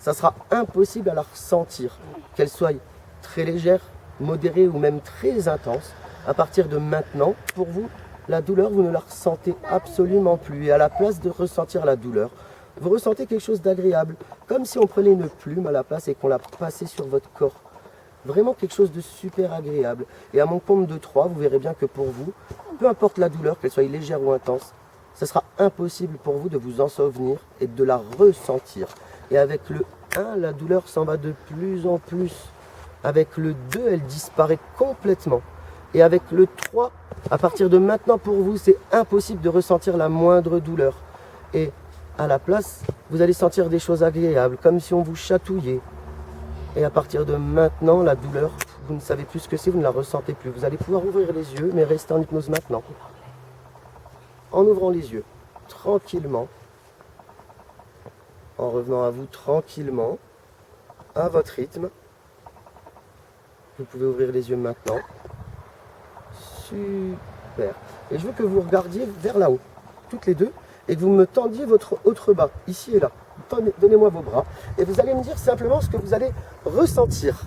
ça sera impossible à la ressentir, qu'elle soit très légère, modérée ou même très intense. À partir de maintenant, pour vous, la douleur, vous ne la ressentez absolument plus. Et à la place de ressentir la douleur, vous ressentez quelque chose d'agréable, comme si on prenait une plume à la place et qu'on la passait sur votre corps. Vraiment quelque chose de super agréable. Et à mon compte de 3, vous verrez bien que pour vous, peu importe la douleur, qu'elle soit légère ou intense, ce sera impossible pour vous de vous en souvenir et de la ressentir. Et avec le 1, la douleur s'en va de plus en plus. Avec le 2, elle disparaît complètement. Et avec le 3, à partir de maintenant pour vous, c'est impossible de ressentir la moindre douleur. Et à la place, vous allez sentir des choses agréables, comme si on vous chatouillait. Et à partir de maintenant, la douleur, vous ne savez plus ce que c'est, vous ne la ressentez plus. Vous allez pouvoir ouvrir les yeux, mais restez en hypnose maintenant. En ouvrant les yeux, tranquillement, en revenant à vous tranquillement, à votre rythme. Vous pouvez ouvrir les yeux maintenant. Super. Et je veux que vous regardiez vers là-haut, toutes les deux, et que vous me tendiez votre autre bas, ici et là. Donnez-moi vos bras, et vous allez me dire simplement ce que vous allez ressentir.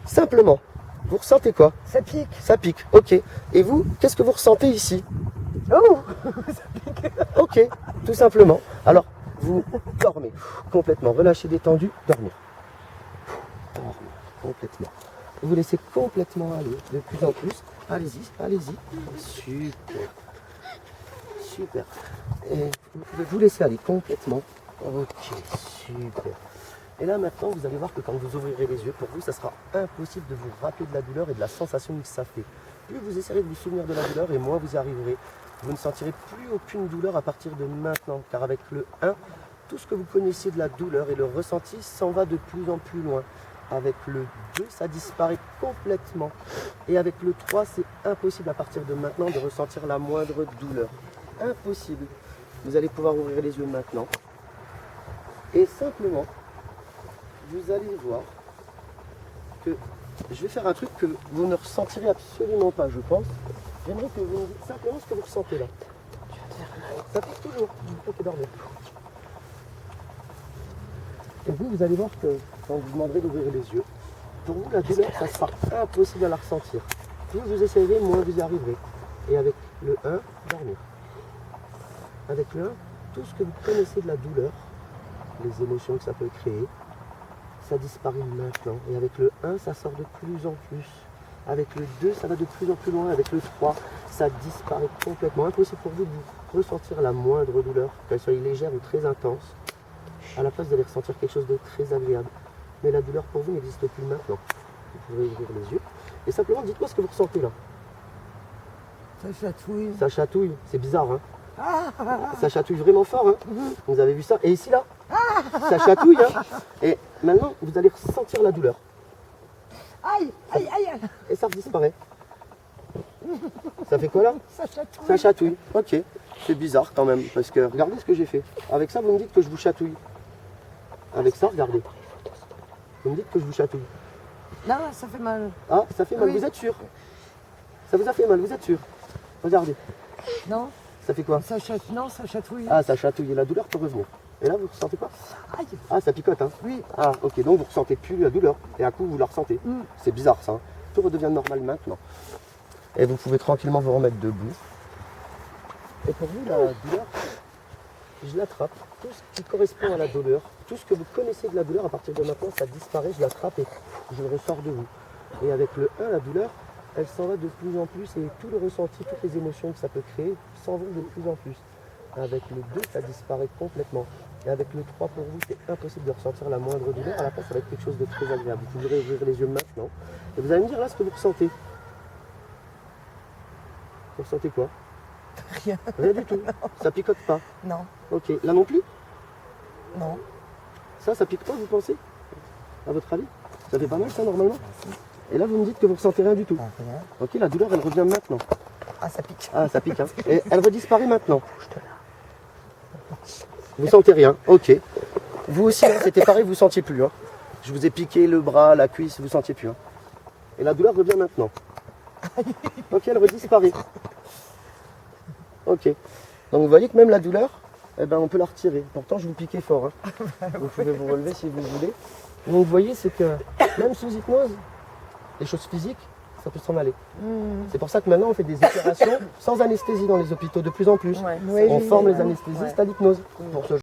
Simplement. Vous ressentez quoi? Ça pique. Ça pique, ok. Et vous, qu'est-ce que vous ressentez ici? Oh, ça pique. Ok, tout simplement. Alors, vous dormez complètement, relâchez détendu, dormir. Dormir complètement. Vous laissez complètement aller, de plus en plus. Allez-y, allez-y. Super. Super. Et vous pouvez vous laisser aller complètement. Ok, super. Et là maintenant, vous allez voir que quand vous ouvrirez les yeux, pour vous, ça sera impossible de vous rappeler de la douleur et de la sensation que ça fait. Plus vous essaierez de vous souvenir de la douleur, et moins vous y arriverez. Vous ne sentirez plus aucune douleur à partir de maintenant, car avec le 1, tout ce que vous connaissiez de la douleur et le ressenti s'en va de plus en plus loin. Avec le 2, ça disparaît complètement. Et avec le 3, c'est impossible à partir de maintenant de ressentir la moindre douleur. Impossible. Vous allez pouvoir ouvrir les yeux maintenant. Et simplement, vous allez voir que je vais faire un truc que vous ne ressentirez absolument pas, je pense. J'aimerais que vous me dites simplement ce que vous ressentez là. Ça pique toujours. Ok, dormez. Et vous allez voir que quand vous demanderez d'ouvrir les yeux, pour vous, la douleur, ça sera impossible à la ressentir. Plus vous essayerez, moins vous y arriverez. Et avec le 1, dormir. Avec le 1, tout ce que vous connaissez de la douleur, les émotions que ça peut créer, ça disparaît maintenant. Et avec le 1, ça sort de plus en plus. Avec le 2, ça va de plus en plus loin. Avec le 3, ça disparaît complètement. Impossible pour vous de ressentir la moindre douleur, qu'elle soit légère ou très intense. À la place, vous allez ressentir quelque chose de très agréable. Mais la douleur pour vous n'existe plus maintenant. Vous pouvez ouvrir les yeux. Et simplement, dites-moi ce que vous ressentez là. Ça chatouille. Ça chatouille. C'est bizarre, hein? Ça chatouille vraiment fort, hein? Vous avez vu ça? Et ici, là? Ça chatouille, hein? Et maintenant, vous allez ressentir la douleur. Aïe, aïe, aïe. Et ça disparaît. Ça fait quoi là? Ça chatouille. Ça chatouille. Ok. C'est bizarre quand même. Parce que regardez ce que j'ai fait. Avec ça, vous me dites que je vous chatouille. Avec ça, regardez. Vous me dites que je vous chatouille. Non, ça fait mal. Ah, ça fait mal, Oui. vous êtes sûr? Ça vous a fait mal, vous êtes sûr? Regardez. Non, Ça fait quoi? non, ça chatouille. Ah, ça chatouille et la douleur peut revenir. Et là, vous ressentez quoi? Aïe. Ah, ça picote, hein? Oui. Ah, ok, donc vous ressentez plus la douleur. Et à coup, vous la ressentez. C'est bizarre, ça. Hein. Tout redevient normal maintenant. Et vous pouvez tranquillement vous remettre debout. Et pour vous, la douleur, je l'attrape. Tout ce qui correspond à la douleur, tout ce que vous connaissez de la douleur, à partir de maintenant, ça disparaît, je l'attrape et je le ressors de vous. Et avec le 1, la douleur, elle s'en va de plus en plus et tout le ressenti, toutes les émotions que ça peut créer s'en vont de plus en plus. Avec le 2, ça disparaît complètement. Et avec le 3, pour vous, c'est impossible de ressentir la moindre douleur. À la place, ça va être quelque chose de très agréable. Vous pouvez ouvrir les yeux maintenant. Et vous allez me dire là ce que vous ressentez. Vous ressentez quoi? Rien. Rien du tout. Ça picote pas. Non, Ok. Là non plus? non. Ça pique pas, vous pensez? À votre avis? Ça fait pas mal ça normalement? Et là, vous me dites que vous ressentez rien du tout. Rien. Ok, la douleur, elle revient maintenant. Ah, ça pique. Ah, ça pique, hein. Et elle redisparaît maintenant. Vous sentez rien, ok. Vous aussi, hein, c'était pareil, vous sentiez plus. Hein. Je vous ai piqué le bras, la cuisse, vous sentiez plus. Hein. Et la douleur revient maintenant. Ok, elle redisparaît. Ok. Donc vous voyez que même la douleur, eh ben, on peut la retirer. Pourtant, je vous piquais fort. Hein. Vous pouvez vous relever si vous voulez. Donc, vous voyez, c'est que même sous hypnose, les choses physiques, ça peut s'en aller. C'est pour ça que maintenant, on fait des opérations sans anesthésie dans les hôpitaux de plus en plus. Ouais. Oui, On oui, forme oui, les oui. anesthésistes à l'hypnose pour ce